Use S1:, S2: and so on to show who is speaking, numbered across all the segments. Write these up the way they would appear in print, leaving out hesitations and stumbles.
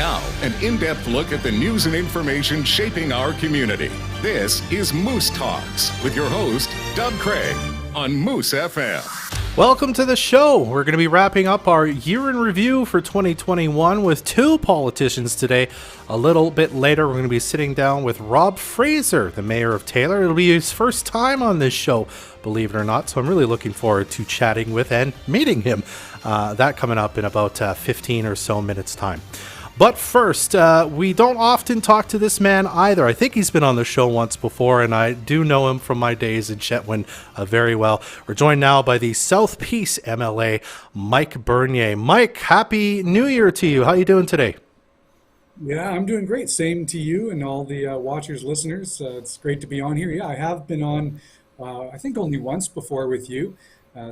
S1: Now, an in-depth look at the news and information shaping our community. This is Moose Talks with your host, Doug Craig, on Moose FM.
S2: Welcome to the show. We're going to be wrapping up our year in review for 2021 with two politicians today. A little bit later, we're going to be sitting down with Rob Fraser, the mayor of Taylor. It'll be his first time on this show, believe it or not. So I'm really looking forward to chatting with and meeting him. That coming up in about 15 or so minutes time. But first, we don't often talk to this man either. I think he's been on the show once before, and I do know him from my days in Chetwynd very well. We're joined now by the South Peace MLA, Mike Bernier. Mike, Happy New Year to you. How are you doing today?
S3: Yeah, I'm doing great. Same to you and all the watchers, listeners. It's great to be on here. Yeah, I have been on, I think only once before with you.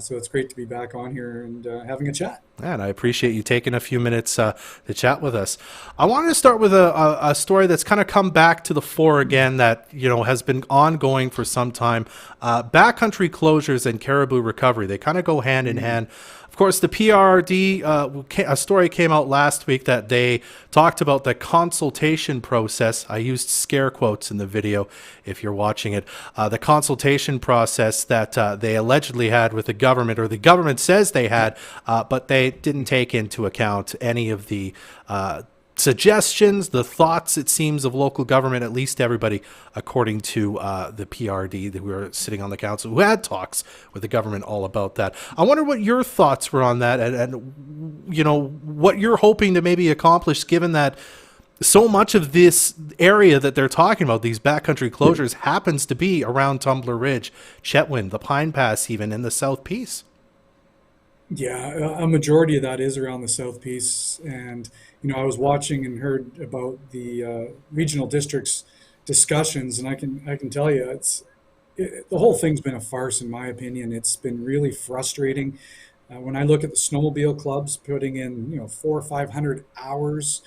S3: So it's great to be back on here and having a chat.
S2: And I appreciate you taking a few minutes to chat with us. I wanted to start with a story that's kind of come back to the fore again that, you know, has been ongoing for some time. Backcountry closures and caribou recovery, they kind of go hand in hand. Of course, the PRD, a story came out last week that they talked about the consultation process. I used scare quotes in the video if you're watching it. The consultation process that they allegedly had with the government, or the government says they had, but they didn't take into account any of the suggestions, the thoughts, it seems, of local government, at least everybody, according to the PRD that we were sitting on the council, who had talks with the government all about that. I wonder what your thoughts were on that, and you know, what you're hoping to maybe accomplish, given that so much of this area that they're talking about, these backcountry closures, happens to be around Tumbler Ridge, Chetwynd, the Pine Pass, even in the South Peace.
S3: Yeah, a majority of that is around the South Peace. And, you know, I was watching and heard about the regional districts discussions, and I can tell you, the whole thing's been a farce, in my opinion. It's been really frustrating. When I look at the snowmobile clubs putting in, 400 or 500 hours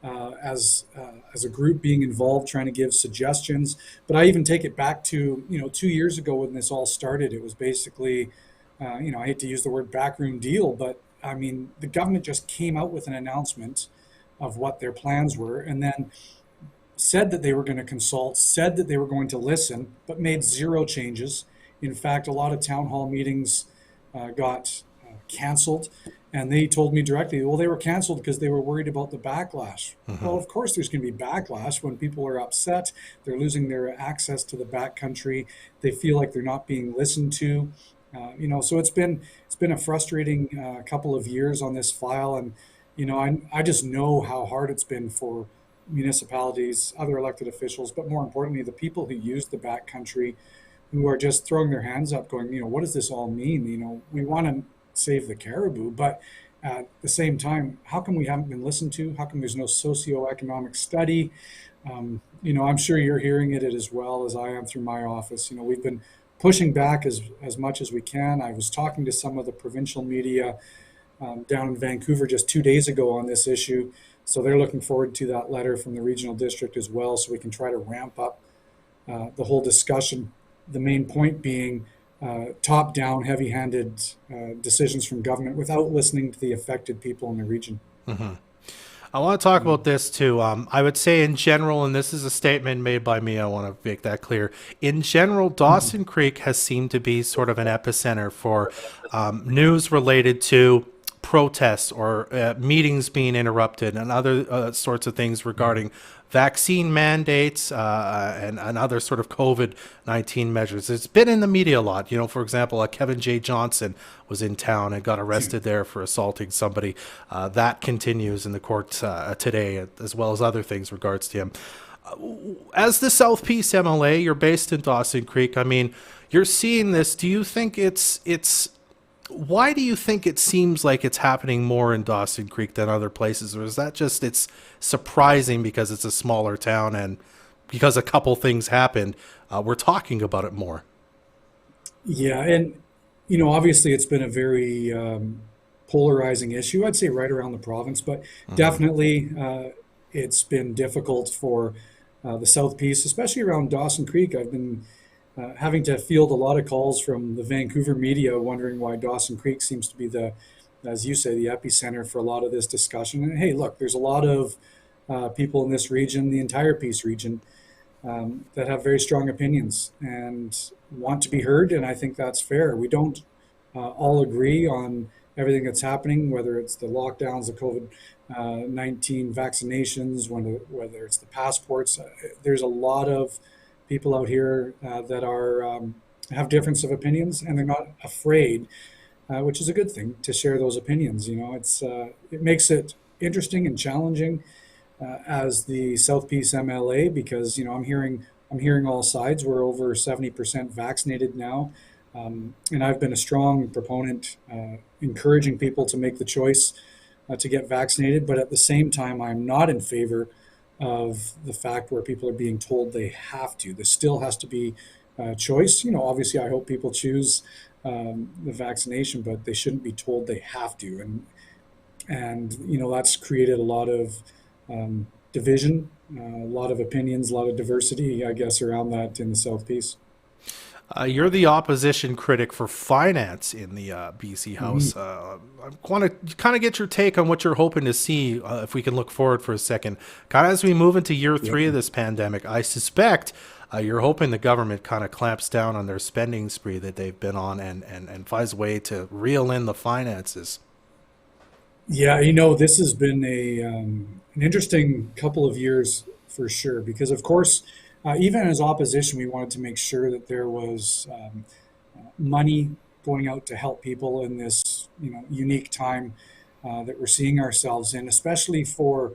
S3: as a group being involved, trying to give suggestions. But I even take it back to, 2 years ago when this all started. It was basically, I hate to use the word backroom deal, but I mean, the government just came out with an announcement of what their plans were, and then said that they were going to consult, said that they were going to listen, but made zero changes. In fact, a lot of town hall meetings got canceled, and they told me directly, well, they were canceled because they were worried about the backlash. Mm-hmm. Well, of course there's going to be backlash when people are upset, they're losing their access to the backcountry, they feel like they're not being listened to. So it's been a frustrating couple of years on this file, and I just know how hard it's been for municipalities, other elected officials, but more importantly, the people who use the backcountry, who are just throwing their hands up, going, what does this all mean? We want to save the caribou, but at the same time, how come we haven't been listened to? How come there's no socioeconomic study? I'm sure you're hearing it as well as I am through my office. We've been pushing back as much as we can. I was talking to some of the provincial media down in Vancouver just 2 days ago on this issue. So they're looking forward to that letter from the regional district as well, so we can try to ramp up the whole discussion. The main point being top-down, heavy-handed decisions from government without listening to the affected people in the region.
S2: Mm-hmm. I want to talk about this too. I would say in general, and this is a statement made by me, I want to make that clear. In general, Dawson Creek has seemed to be sort of an epicenter for news related to protests or meetings being interrupted and other sorts of things regarding vaccine mandates and other sort of COVID-19 measures. It's been in the media a lot. For example, Kevin J. Johnson was in town and got arrested there for assaulting somebody. That continues in the court today, as well as other things regards to him. As the South Peace MLA, you're based in Dawson Creek. I mean, you're seeing this. Do you think why do you think it seems like it's happening more in Dawson Creek than other places? Or is that just it's surprising because it's a smaller town and because a couple things happened, we're talking about it more?
S3: Yeah, and, obviously it's been a very polarizing issue, I'd say right around the province, but definitely it's been difficult for the South Peace, especially around Dawson Creek. I've been having to field a lot of calls from the Vancouver media wondering why Dawson Creek seems to be as you say, the epicenter for a lot of this discussion. And hey, look, there's a lot of people in this region, the entire Peace region, that have very strong opinions and want to be heard. And I think that's fair. We don't all agree on everything that's happening, whether it's the lockdowns, the COVID-19 vaccinations, whether it's the passports. There's a lot of people out here that are have difference of opinions, and they're not afraid, which is a good thing, to share those opinions. It makes it interesting and challenging as the South Peace MLA, because I'm hearing all sides. We're over 70% vaccinated now, and I've been a strong proponent, encouraging people to make the choice to get vaccinated. But at the same time, I'm not in favor of the fact where people are being told they have to. There still has to be a choice. Obviously, I hope people choose the vaccination, but they shouldn't be told they have to. And that's created a lot of division, a lot of opinions, a lot of diversity, I guess, around that in the South Peace.
S2: You're the opposition critic for finance in the BC House. I want to kind of get your take on what you're hoping to see, if we can look forward for a second. Kind of as we move into year 3 of this pandemic, I suspect you're hoping the government kind of clamps down on their spending spree that they've been on and finds a way to reel in the finances.
S3: Yeah, this has been an interesting couple of years for sure, because of course, even as opposition, we wanted to make sure that there was money going out to help people in this unique time that we're seeing ourselves in, especially for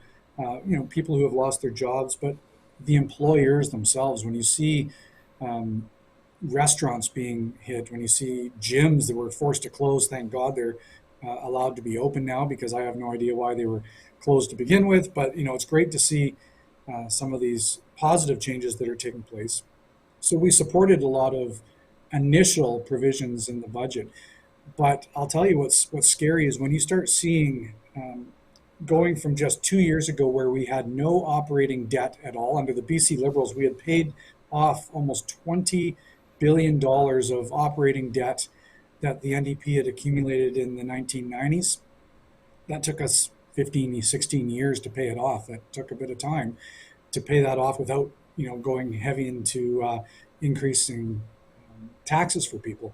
S3: people who have lost their jobs, but the employers themselves. When you see restaurants being hit, when you see gyms that were forced to close, thank God they're allowed to be open now, because I have no idea why they were closed to begin with. But it's great to see some of these positive changes that are taking place. So we supported a lot of initial provisions in the budget. But I'll tell you what's scary is when you start seeing going from just 2 years ago, where we had no operating debt at all. Under the BC Liberals, we had paid off almost $20 billion of operating debt that the NDP had accumulated in the 1990s. That took us 15, 16 years to pay it off. That took a bit of time to pay that off without going heavy into increasing taxes for people.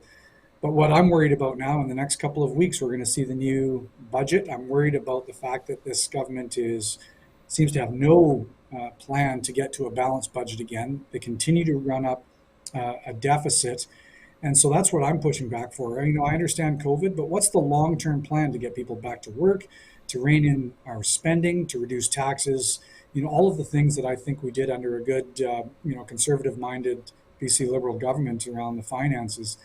S3: But what I'm worried about now, in the next couple of weeks, we're going to see the new budget. I'm worried about the fact that this government seems to have no plan to get to a balanced budget again. They continue to run up a deficit. And so that's what I'm pushing back for. I understand COVID, but what's the long-term plan to get people back to work, to rein in our spending, to reduce taxes, all of the things that I think we did under a good, conservative-minded BC Liberal government around the finances.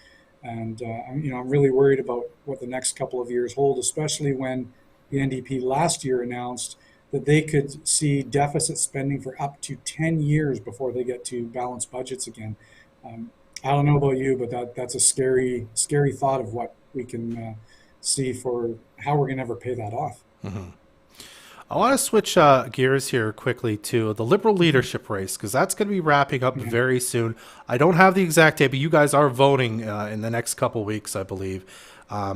S3: And, I'm really worried about what the next couple of years hold, especially when the NDP last year announced that they could see deficit spending for up to 10 years before they get to balanced budgets again. I don't know about you, but that's a scary, scary thought of what we can see for how we're going to ever pay that off.
S2: Mm-hmm. I want to switch gears here quickly to the Liberal leadership race, because that's going to be wrapping up very soon. I don't have the exact date, but you guys are voting in the next couple weeks, I believe.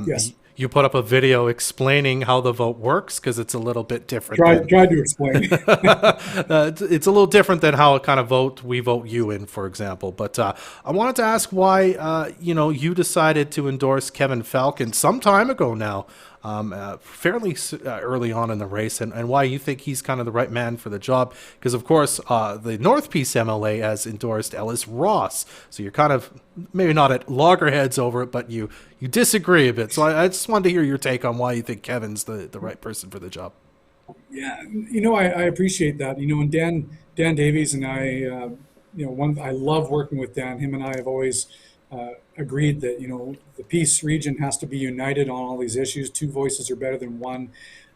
S3: Yes.
S2: You put up a video explaining how the vote works, because it's a little bit different.
S3: Tried to explain.
S2: It's a little different than how a kind of vote we vote you in, for example. But I wanted to ask why you decided to endorse Kevin Falcon some time ago now, fairly early on in the race, and why you think he's kind of the right man for the job. Because, of course, the North Peace MLA has endorsed Ellis Ross. So you're kind of maybe not at loggerheads over it, but you disagree a bit. So I just wanted to hear your take on why you think Kevin's the right person for the job.
S3: Yeah, I appreciate that. And Dan Davies and I, I love working with Dan. Him and I have always agreed that the Peace region has to be united on all these issues. Two voices are better than one.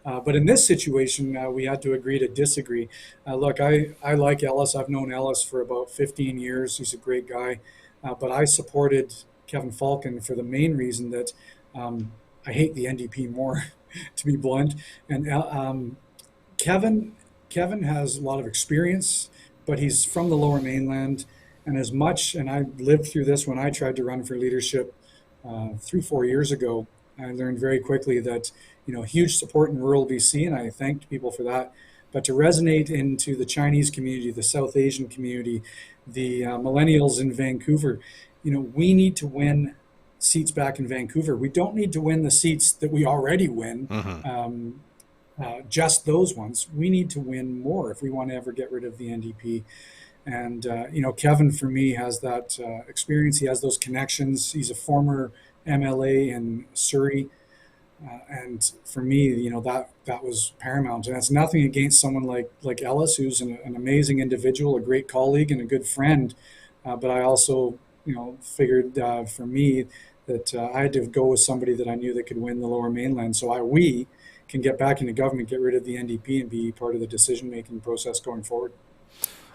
S3: But in this situation, we had to agree to disagree. Look, I like Ellis. I've known Ellis for about 15 years. He's a great guy. But I supported Kevin Falcon for the main reason that I hate the NDP more, to be blunt. And Kevin has a lot of experience, but he's from the Lower Mainland. And I lived through this when I tried to run for leadership 3-4 years ago. I learned very quickly that, huge support in rural BC, and I thanked people for that. but to resonate into the Chinese community, the South Asian community, the millennials in Vancouver, we need to win seats back in Vancouver. We don't need to win the seats that we already win, just those ones. We need to win more if we want to ever get rid of the NDP. And, Kevin, for me, has that experience. He has those connections. He's a former MLA in Surrey. And for me, that was paramount. And that's nothing against someone like Ellis, who's an amazing individual, a great colleague, and a good friend. But I also, figured for me that I had to go with somebody that I knew that could win the Lower Mainland. So we can get back into government, get rid of the NDP, and be part of the decision-making process going forward.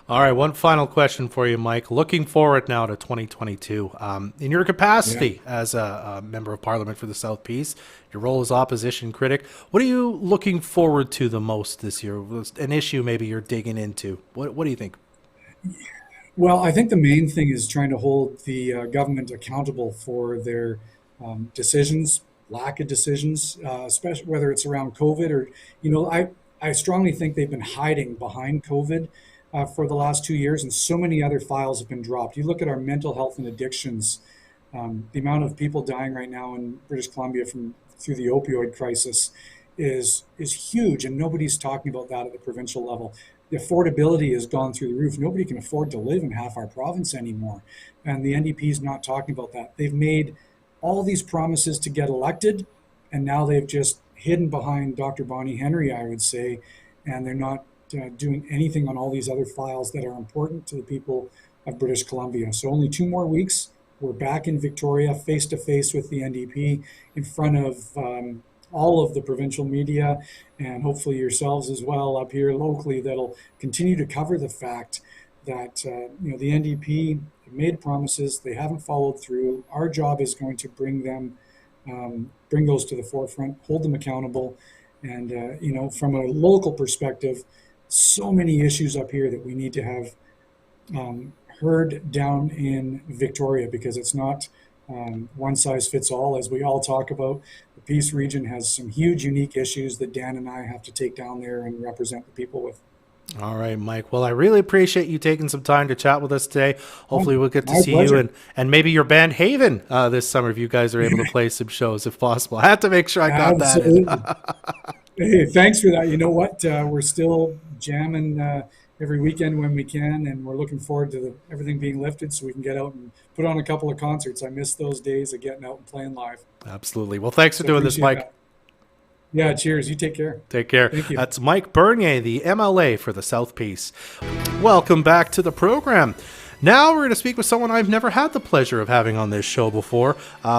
S2: All right, one final question for you, Mike. Looking forward now to 2022, in your capacity as a member of Parliament for the South Peace, your role as opposition critic, what are you looking forward to the most this year? An issue maybe you're digging into. What do you think?
S3: Well, I think the main thing is trying to hold the government accountable for their decisions, lack of decisions, especially whether it's around COVID or, I strongly think they've been hiding behind COVID for the last 2 years, and so many other files have been dropped. You look at our mental health and addictions, the amount of people dying right now in British Columbia through the opioid crisis is huge, and nobody's talking about that at the provincial level. The affordability has gone through the roof. Nobody can afford to live in half our province anymore, and the NDP is not talking about that. They've made all these promises to get elected, and now they've just hidden behind Dr. Bonnie Henry, I would say, and they're not doing anything on all these other files that are important to the people of British Columbia. So only 2 more weeks. We're back in Victoria, face to face with the NDP, in front of all of the provincial media, and hopefully yourselves as well up here locally, that'll continue to cover the fact that the NDP made promises, they haven't followed through. Our job is going to bring those to the forefront, hold them accountable, and from a local perspective, so many issues up here that we need to have heard down in Victoria, because it's not one size fits all, as we all talk about. The Peace region has some huge, unique issues that Dan and I have to take down there and represent the people with.
S2: All right, Mike. Well, I really appreciate you taking some time to chat with us today. Hopefully we'll get to see
S3: pleasure.
S2: you and maybe your band Haven this summer, if you guys are able to play some shows, if possible. I had to make sure I got
S3: Absolutely.
S2: that in.
S3: Hey, thanks for that. You know what? We're still jamming every weekend when we can, and we're looking forward to everything being lifted so we can get out and put on a couple of concerts. I miss those days of getting out and playing live.
S2: Absolutely. Well, thanks for doing this, Mike.
S3: That. Yeah, cheers. You take care.
S2: Take care.
S3: Thank you.
S2: That's Mike Bernier, the MLA for the South Peace. Welcome back to the program. Now we're going to speak with someone I've never had the pleasure of having on this show before.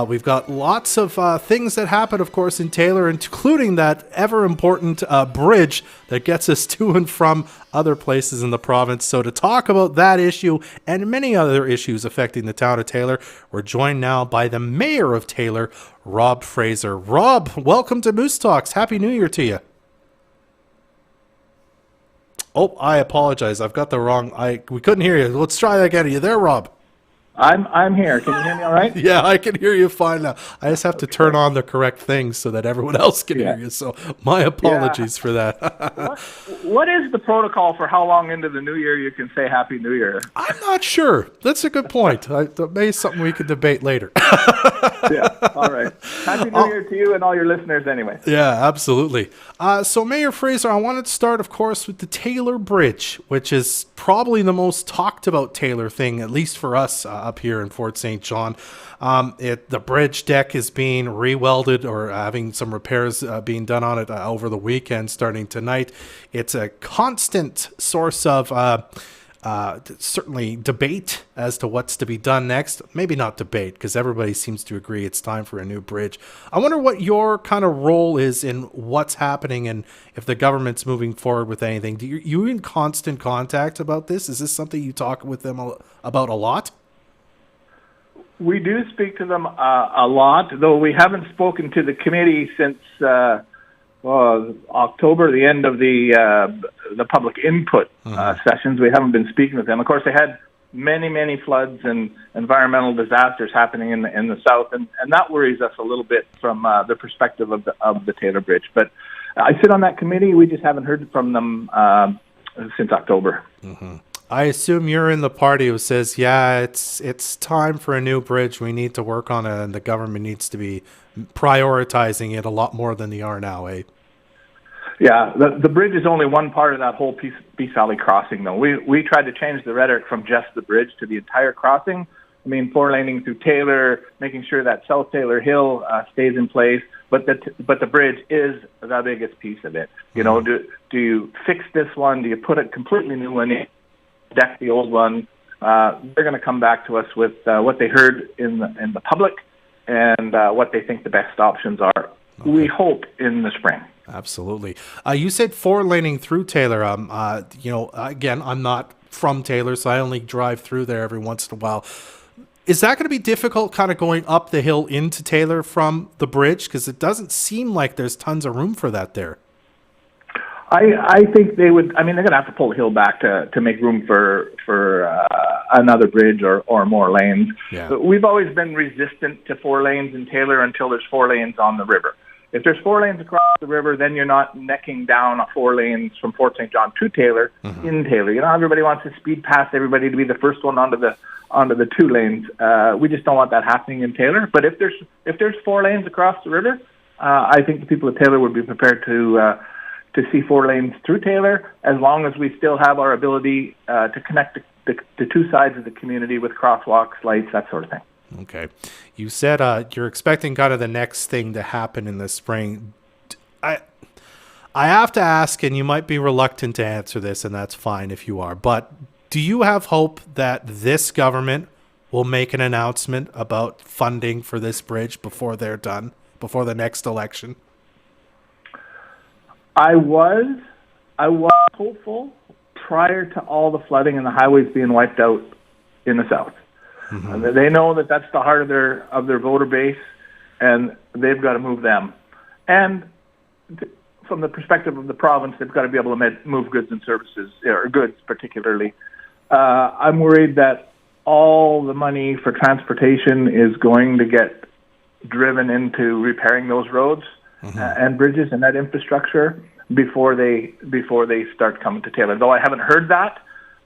S2: We've got lots of things that happen, of course, in Taylor, including that ever-important bridge that gets us to and from other places in the province. So to talk about that issue and many other issues affecting the town of Taylor, we're joined now by the mayor of Taylor, Rob Fraser. Rob, welcome to Moose Talks. Happy New Year to you. Oh, I apologize. I've got the wrong. We couldn't hear you. Let's try that again. Are you there, Rob?
S4: I'm here. Can you hear me all right?
S2: Yeah, I can hear you fine now. I just have to turn on the correct things so that everyone else can hear you. So my apologies for that.
S4: What is the protocol for how long into the new year you can say Happy New Year?
S2: I'm not sure. That's a good point. That may be something we could debate later.
S4: Yeah, all right. Happy New Year to you and all your listeners anyway.
S2: Yeah, absolutely. So Mayor Fraser, I wanted to start, of course, with the Taylor Bridge, which is probably the most talked about Taylor thing, at least for us up here in Fort St. John. The bridge deck is being re-welded or having some repairs being done on it over the weekend starting tonight. It's a constant source of certainly debate as to what's to be done next. Maybe not debate, because everybody seems to agree it's time for a new bridge. I wonder what your kind of role is in what's happening and if the government's moving forward with anything. Do you in constant contact about this? Is this something you talk with them about a lot?
S4: We do speak to them a lot, though we haven't spoken to the committee since October, the end of the public input sessions. We haven't been speaking with them. Of course, they had many floods and environmental disasters happening in the south, and that worries us a little bit from the perspective of the Taylor Bridge. But I sit on that committee. We just haven't heard from them since October.
S2: I assume you're in the party who says, yeah, it's time for a new bridge. We need to work on it, and the government needs to be prioritizing it a lot more than they are now, eh?
S4: Yeah, the bridge is only one part of that whole Peace Valley crossing, though. We tried to change the rhetoric from just the bridge to the entire crossing. I mean, 4-laning through Taylor, making sure that South Taylor Hill stays in place, but the bridge is the biggest piece of it. You know, do you fix this one? Do you put a completely new one in, deck the old one? They're going to come back to us with what they heard in the public and what they think the best options are. Okay. We hope in the spring.
S2: Absolutely. You said 4-laning through Taylor. You know, again, I'm not from Taylor, so I only drive through there every once in a while. Is that going to be difficult kind of going up the hill into Taylor from the bridge? Because it doesn't seem like there's tons of room for that there.
S4: I think they would. I mean, they're going to have to pull the hill back to make room for another bridge or more lanes.
S2: Yeah.
S4: But we've always been resistant to 4 lanes in Taylor until there's 4 lanes on the river. If there's 4 lanes across the river, then you're not necking down 4 lanes from Fort St. John to Taylor in Taylor. You know, everybody wants to speed past everybody to be the first one onto the 2 lanes. We just don't want that happening in Taylor. But if there's 4 lanes across the river, I think the people of Taylor would be prepared to see 4 lanes through Taylor, as long as we still have our ability to connect the 2 sides of the community with crosswalks, lights, that sort of thing.
S2: Okay. You said you're expecting kind of the next thing to happen in the spring. I have to ask, and you might be reluctant to answer this, and that's fine if you are, but do you have hope that this government will make an announcement about funding for this bridge before they're done, before the next election?
S4: I was hopeful prior to all the flooding and the highways being wiped out in the south. They know that that's the heart of their voter base, and they've got to move them. And from the perspective of the province, they've got to be able to move goods and services, or goods particularly. I'm worried that all the money for transportation is going to get driven into repairing those roads and bridges and that infrastructure before they start coming to Taylor. Though I haven't heard that,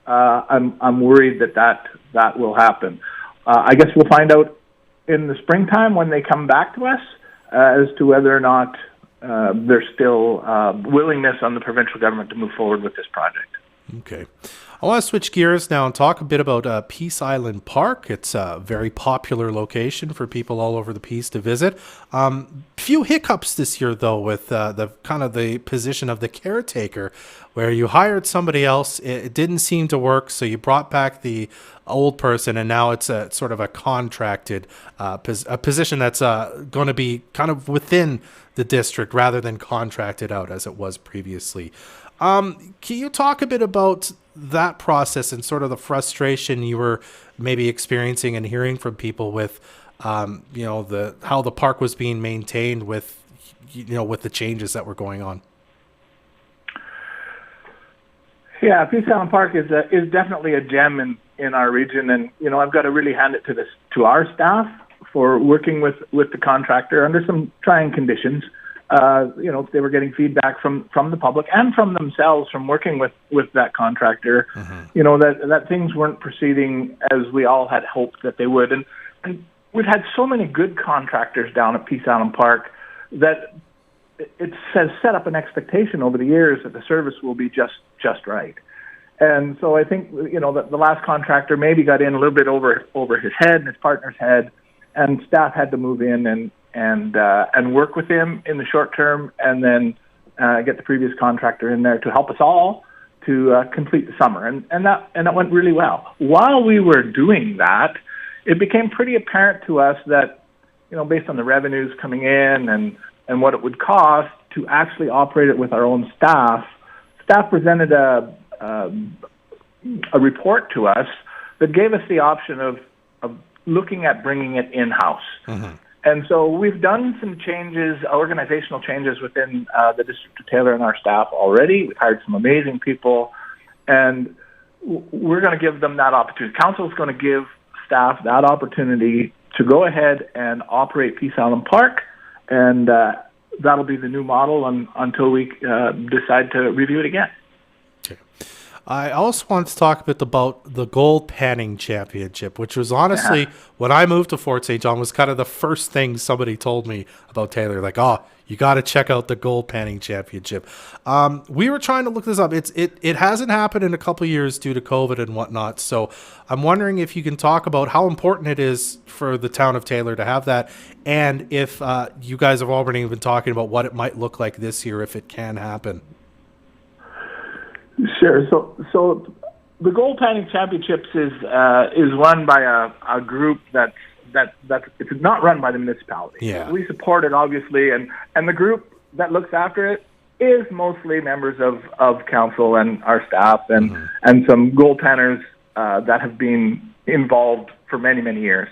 S4: I'm worried that will happen. I guess we'll find out in the springtime when they come back to us as to whether or not there's still willingness on the provincial government to move forward with this project.
S2: Okay. I want to switch gears now and talk a bit about Peace Island Park. It's a very popular location for people all over the Peace to visit. Few hiccups this year, though, with the kind of the position of the caretaker, where you hired somebody else. It didn't seem to work, so you brought back the old person, and now it's a sort of a contracted a position that's going to be kind of within the district rather than contracted out as it was previously. Can you talk a bit about that process and sort of the frustration you were maybe experiencing and hearing from people with, you know, how the park was being maintained with, you know, with the changes that were going on?
S4: Yeah, Peace Island Park is definitely a gem in our region, and you know, I've got to really hand it to our staff for working with the contractor under some trying conditions. You know, they were getting feedback from the public and from themselves from working with that contractor, you know, that things weren't proceeding as we all had hoped that they would. And we've had so many good contractors down at Peace Island Park that it has set up an expectation over the years that the service will be just right. And so I think, you know, that the last contractor maybe got in a little bit over his head and his partner's head, and staff had to move in and work with him in the short term, and then get the previous contractor in there to help us all to complete the summer, and that went really well. While we were doing that, it became pretty apparent to us that, you know, based on the revenues coming in and what it would cost to actually operate it with our own staff presented a report to us that gave us the option of looking at bringing it in-house. And so we've done some changes, organizational changes within the District of Taylor and our staff already. We've hired some amazing people, and we're going to give them that opportunity. Council is going to give staff that opportunity to go ahead and operate Peace Island Park and that'll be the new model until we decide to review it again.
S2: Okay. I also wanted to talk a bit about the gold panning championship, which was honestly, when I moved to Fort St. John, was kind of the first thing somebody told me about Taylor. Like, oh, you got to check out the gold panning championship. We were trying to look this up. It hasn't happened in a couple of years due to COVID and whatnot. So I'm wondering if you can talk about how important it is for the town of Taylor to have that, and if you guys have already been talking about what it might look like this year if it can happen.
S4: Sure. So the Gold Panning Championships is run by a group that's it's not run by the municipality.
S2: Yeah.
S4: We support it obviously, and the group that looks after it is mostly members of council and our staff and some goaltenders that have been involved for many years.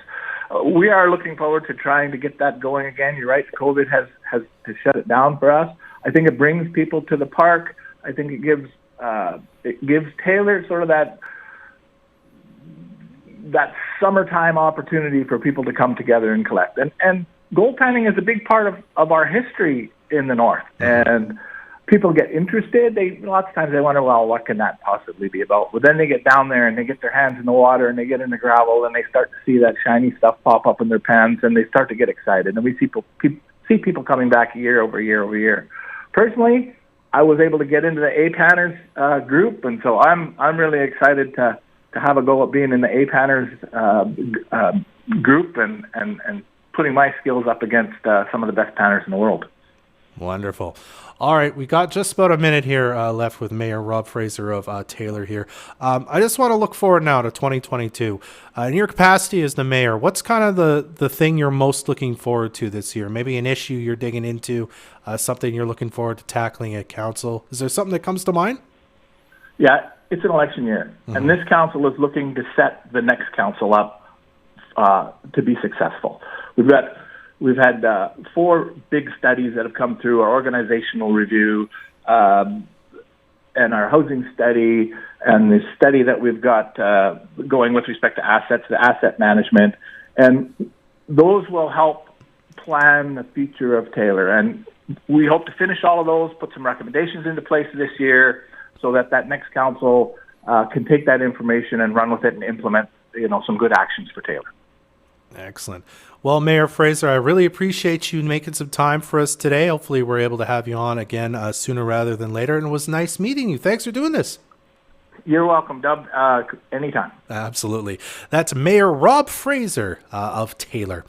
S4: We are looking forward to trying to get that going again. You're right, COVID has shut it down for us. I think it brings people to the park. I think it gives Taylor sort of that summertime opportunity for people to come together and collect. And gold panning is a big part of our history in the North. And people get interested. Lots of times they wonder, well, what can that possibly be about? But then they get down there and they get their hands in the water and they get in the gravel and they start to see that shiny stuff pop up in their pans and they start to get excited. And we see people coming back year over year. Personally, I was able to get into the A-Panners group, and so I'm really excited to have a go at being in the A-Panners group and putting my skills up against some of the best panners in the world.
S2: Wonderful. All right, we got just about a minute here left with Mayor Rob Fraser of Taylor here. I just want to look forward now to 2022. In your capacity as the mayor, what's kind of the thing you're most looking forward to this year? Maybe an issue you're digging into, something you're looking forward to tackling at council. Is there something that comes to mind?
S4: Yeah, it's an election year, and this council is looking to set the next council up to be successful. We've had 4 big studies that have come through, our organizational review and our housing study and the study that we've got going with respect to assets, the asset management. And those will help plan the future of Taylor. And we hope to finish all of those, put some recommendations into place this year so that next council can take that information and run with it and implement some good actions for Taylor.
S2: Excellent. Well, Mayor Fraser, I really appreciate you making some time for us today. Hopefully we're able to have you on again sooner rather than later. And it was nice meeting you. Thanks for doing this.
S4: You're welcome, Dub. Anytime.
S2: Absolutely. That's Mayor Rob Fraser of Taylor.